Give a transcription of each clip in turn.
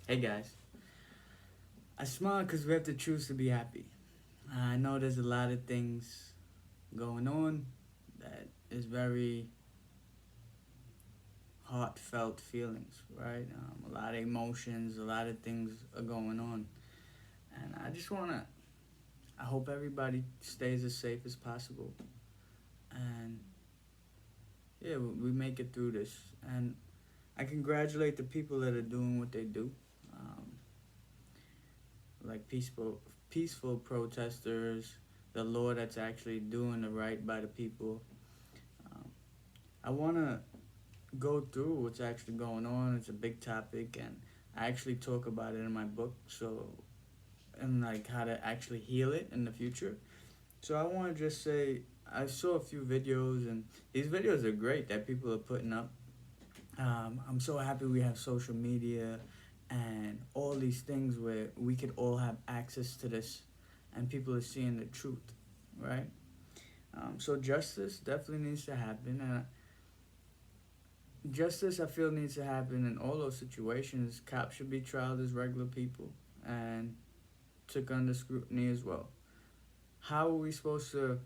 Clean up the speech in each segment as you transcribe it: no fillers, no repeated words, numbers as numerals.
Hey guys, I smile because we have to choose to be happy. I know there's a lot of things going on that is very heartfelt feelings, right? A lot of emotions, a lot of things are going on. And I hope everybody stays as safe as possible. And yeah, we make it through this. And I congratulate the people that are doing what they do. Um, like peaceful protesters, the law that's actually doing the right by the people. Um, I want to go through what's actually going on. It's a big topic, and I actually talk about it in my book. So, and like how to actually heal it in the future. So I want to just say I saw a few videos, and these videos are great that people are putting up. I'm so happy we have social media and all these things where we could all have access to this, and people are seeing the truth, right? So justice definitely needs to happen, and justice I feel needs to happen in all those situations. Cops should be tried as regular people and took under scrutiny as well. How are we supposed to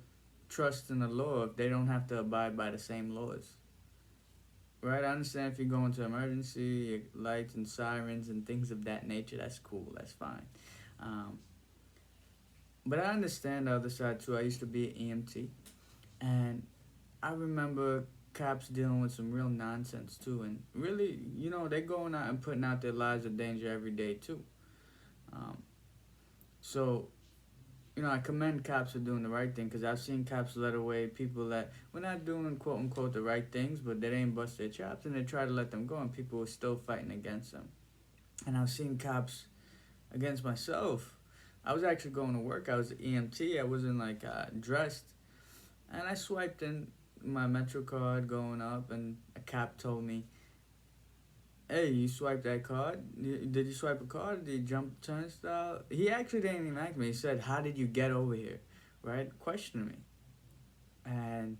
trust in the law if they don't have to abide by the same laws? Right, I understand if you go into emergency, lights and sirens and things of that nature, that's cool, that's fine. Um, but I understand the other side too. I used to be an EMT, and I remember cops dealing with some real nonsense too. And really, they're going out and putting out their lives in danger every day too. Um, so, I commend cops for doing the right thing because I've seen cops let away people that were not doing quote unquote the right things, but they didn't bust their chops and they tried to let them go, and people were still fighting against them. And I've seen cops against myself. I was actually going to work. I was an EMT. I wasn't like dressed, and I swiped in my Metro card going up, and a cop told me, "Hey, you swiped that card? Did you swipe a card? Did you jump turnstile?" He actually didn't even ask me. He said, "How did you get over here?" Right? Questioning me, and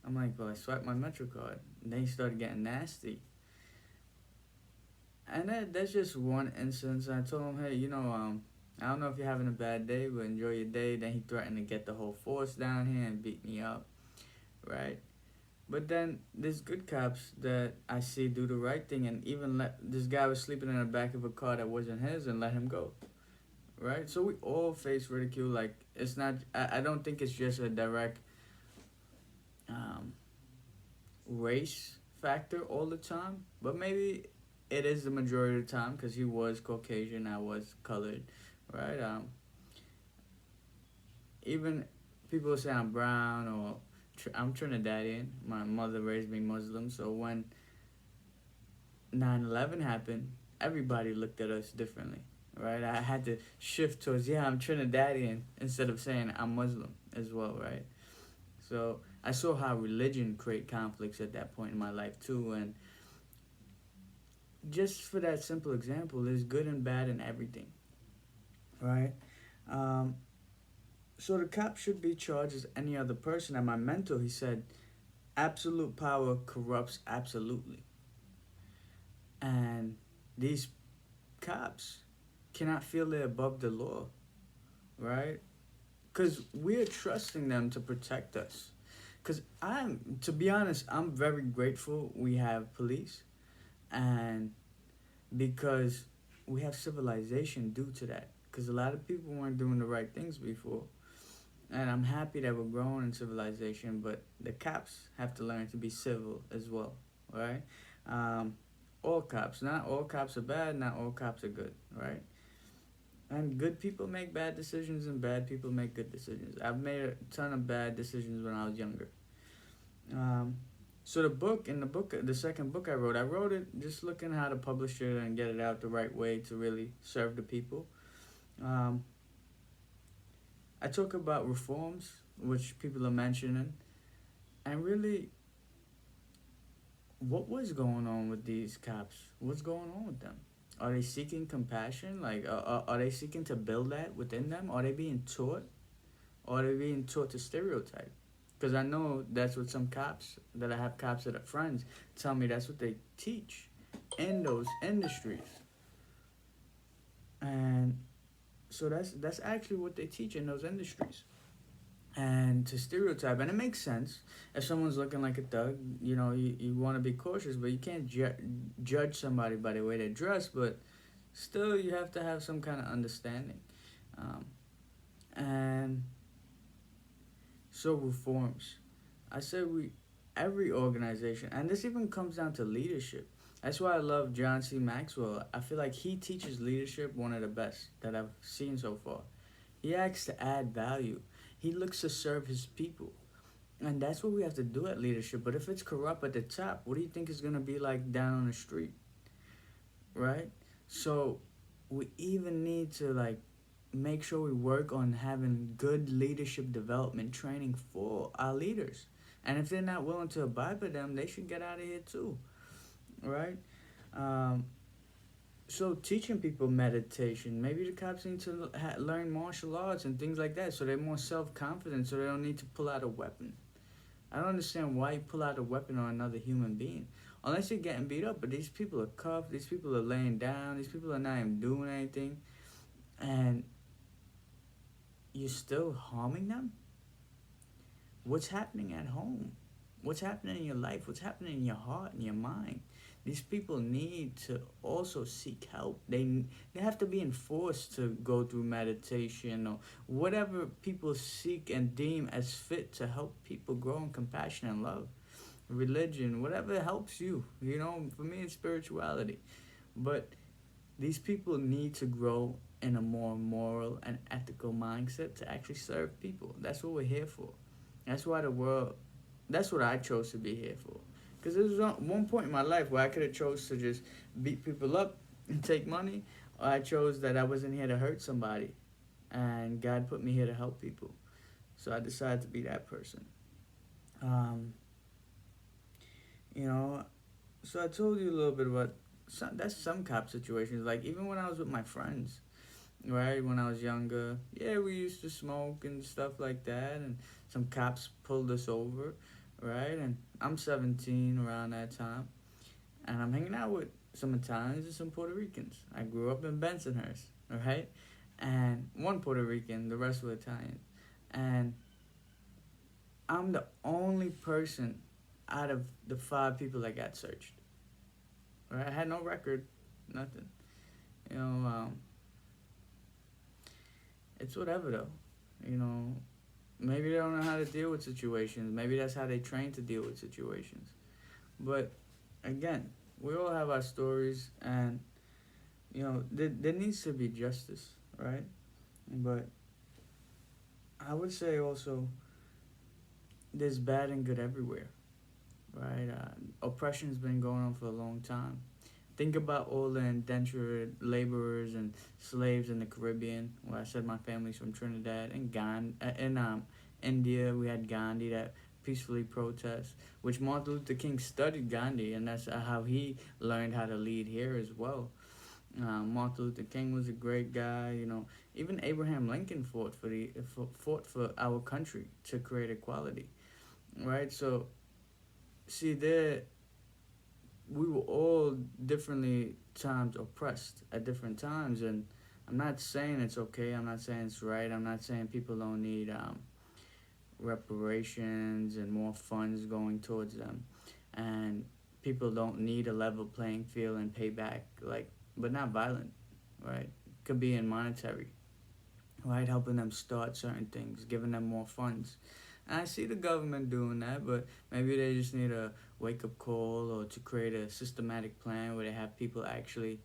I'm like, "Well, I swiped my Metro card." And then he started getting nasty. And that's just one instance. I told him, "Hey, I don't know if you're having a bad day, but enjoy your day." Then he threatened to get the whole force down here and beat me up, right? But then there's good cops that I see do the right thing and even let this guy was sleeping in the back of a car that wasn't his and let him go, right? So we all face ridicule. Like it's not. I don't think it's just a direct um, race factor all the time, but maybe it is the majority of the time because he was Caucasian, I was colored, right? Even people say I'm brown or I'm Trinidadian. My mother raised me Muslim, so when 9/11 happened, everybody looked at us differently, right? I had to shift towards yeah, I'm Trinidadian instead of saying I'm Muslim as well, right? So I saw how religion create conflicts at that point in my life too, and just for that simple example, there's good and bad in everything, right? Um, so the cop should be charged as any other person. And my mentor, he said, absolute power corrupts absolutely, and these cops cannot feel they're above the law, right? Because we're trusting them to protect us. Because to be honest, I'm very grateful we have police, and because we have civilization due to that. Because a lot of people weren't doing the right things before. And I'm happy that we're growing in civilization, but the cops have to learn to be civil as well, right? Um, all cops, not all cops are bad, not all cops are good, right? And good people make bad decisions, and bad people make good decisions. I've made a ton of bad decisions when I was younger. Um, so the second book I wrote it just looking how to publish it and get it out the right way to really serve the people. Um, I talk about reforms, which people are mentioning, and really, what was going on with these cops? What's going on with them? Are they seeking compassion? Like, are they seeking to build that within them? Are they being taught? Or are they being taught to stereotype? Because I know that's what some cops that I have cops that are friends tell me that's what they teach in those industries. And so that's actually what they teach in those industries. And to stereotype, and it makes sense. If someone's looking like a thug, you want to be cautious, but you can't judge somebody by the way they dress. But still, you have to have some kind of understanding. um, and so reforms, I say we every organization, and this even comes down to leadership. That's why I love John C. Maxwell. I feel like he teaches leadership one of the best that I've seen so far. He acts to add value. He looks to serve his people. And that's what we have to do at leadership. But if it's corrupt at the top, what do you think it's going to be like down on the street? Right? So we even need to like make sure we work on having good leadership development training for our leaders. And if they're not willing to abide by them, they should get out of here too. Right? Um, so teaching people meditation, maybe the cops need to learn martial arts and things like that, so they're more self-confident, so they don't need to pull out a weapon. I don't understand why you pull out a weapon on another human being, unless you're getting beat up. But these people are cuffed. These people are laying down. These people are not even doing anything, and you're still harming them. What's happening at home? What's happening in your life? What's happening in your heart and your mind? These people need to also seek help. They have to be enforced to go through meditation or whatever people seek and deem as fit to help people grow in compassion and love. Religion, whatever helps you. For me it's spirituality. But these people need to grow in a more moral and ethical mindset to actually serve people. That's what we're here for. That's why the world, that's what I chose to be here for. Because there was one point in my life where I could have chose to just beat people up and take money, or I chose that I wasn't here to hurt somebody, and God put me here to help people. So I decided to be that person. Um, you know, so I told you a little bit about some cop situations. Like even when I was with my friends, right? When I was younger, yeah, we used to smoke and stuff like that, and some cops pulled us over, right? And I'm 17 around that time, and I'm hanging out with some Italians and some Puerto Ricans. I grew up in Bensonhurst, right? And one Puerto Rican, the rest were Italian. And I'm the only person out of the 5 people that got searched, right? I had no record, nothing. You know, it's whatever though. You know, maybe they don't know how to deal with situations. Maybe that's how they train to deal with situations. But again, we all have our stories, and there needs to be justice, right? But I would say also there's bad and good everywhere, right? Oppression's been going on for a long time. Think about all the indentured laborers and slaves in the Caribbean. Where I said my family's from Trinidad and India. We had Gandhi that peacefully protest, which Martin Luther King studied Gandhi, and that's how he learned how to lead here as well. Martin Luther King was a great guy. Even Abraham Lincoln fought for our country to create equality, right? So, see, we were all differently times oppressed at different times, and I'm not saying it's okay. I'm not saying it's right. I'm not saying people don't need reparations and more funds going towards them, and people don't need a level playing field and payback, but not violent, right? Could be in monetary, right? Helping them start certain things, giving them more funds. And I see the government doing that, but maybe they just need a wake-up call or to create a systematic plan where they have people actually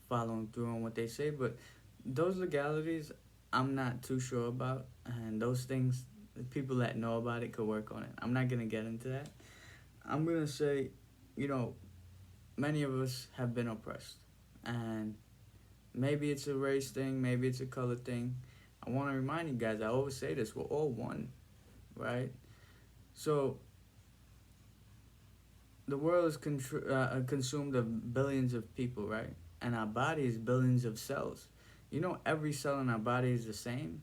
following through on what they say. But those legalities, I'm not too sure about, and those things, the people that know about it could work on it. I'm not going to get into that. I'm going to say, many of us have been oppressed, and maybe it's a race thing, maybe it's a color thing. I want to remind you guys, I always say this, we're all one, right? So the world is consumed of billions of people, right? And our body is billions of cells. Every cell in our body is the same,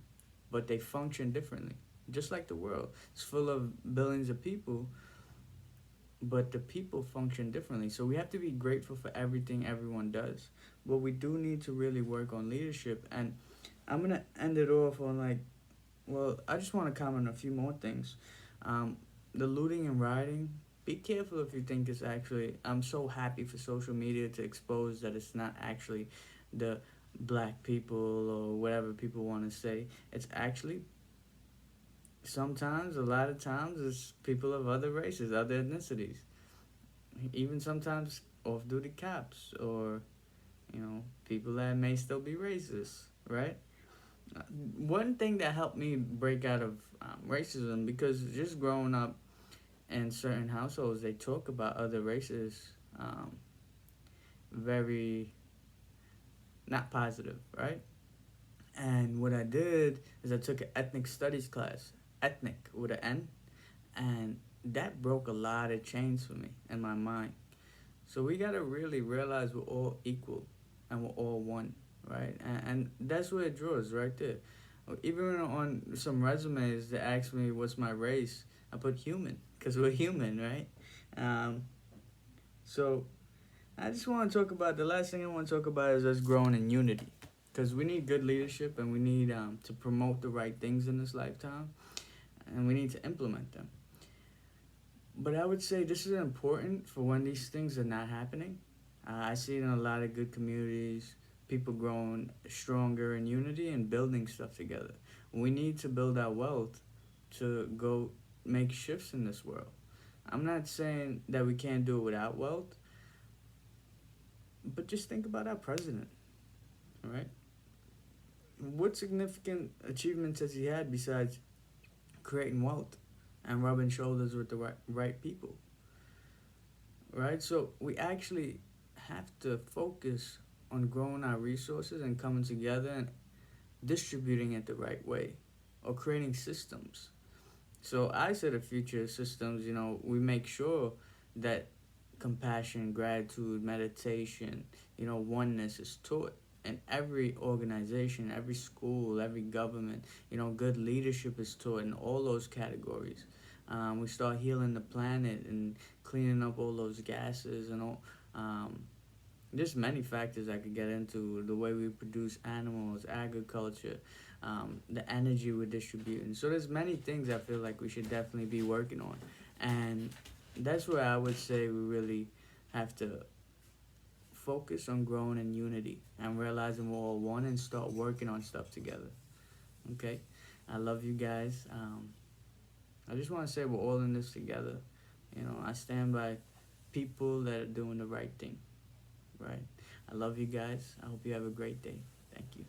but they function differently. Just like the world, it's full of billions of people, but the people function differently. So we have to be grateful for everything everyone does. But we do need to really work on leadership. And I'm gonna end it off on like, well, I just want to comment on a few more things. Um, the looting and rioting. Be careful if you think it's actually. I'm so happy for social media to expose that it's not actually the black people or whatever people want to say. It's actually sometimes, a lot of times, it's people of other races, other ethnicities. Even sometimes off-duty cops or people that may still be racist, right? One thing that helped me break out of racism, because just growing up in certain households, they talk about other races very not positive, right? And what I did is I took an ethnic studies class, ethnic with an N, and that broke a lot of chains for me in my mind. So we gotta really realize we're all equal and we're all one, right? And that's where it draws right there. Even on some resumes that ask me what's my race, I put human because we're human, right? Um, so I just want to talk about the last thing I want to talk about is us growing in unity, because we need good leadership and we need to promote the right things in this lifetime, and we need to implement them. But I would say this is important for when these things are not happening. I see it in a lot of good communities, people growing stronger in unity and building stuff together. We need to build our wealth to go make shifts in this world. I'm not saying that we can't do it without wealth, but just think about our president, all right? What significant achievements has he had besides creating wealth and rubbing shoulders with the right people, right? So we actually have to focus on growing our resources and coming together and distributing it the right way or creating systems. So I said the future systems, we make sure that compassion, gratitude, meditation, oneness is taught in every organization, every school, every government. Good leadership is taught in all those categories. We start healing the planet and cleaning up all those gases and all. There's many factors I could get into, the way we produce animals, agriculture, the energy we're distributing. So there's many things I feel like we should definitely be working on. And that's where I would say we really have to focus on growing in unity and realizing we're all one and start working on stuff together. Okay? I love you guys. I just want to say we're all in this together. I stand by people that are doing the right thing. Right. I love you guys. I hope you have a great day. Thank you.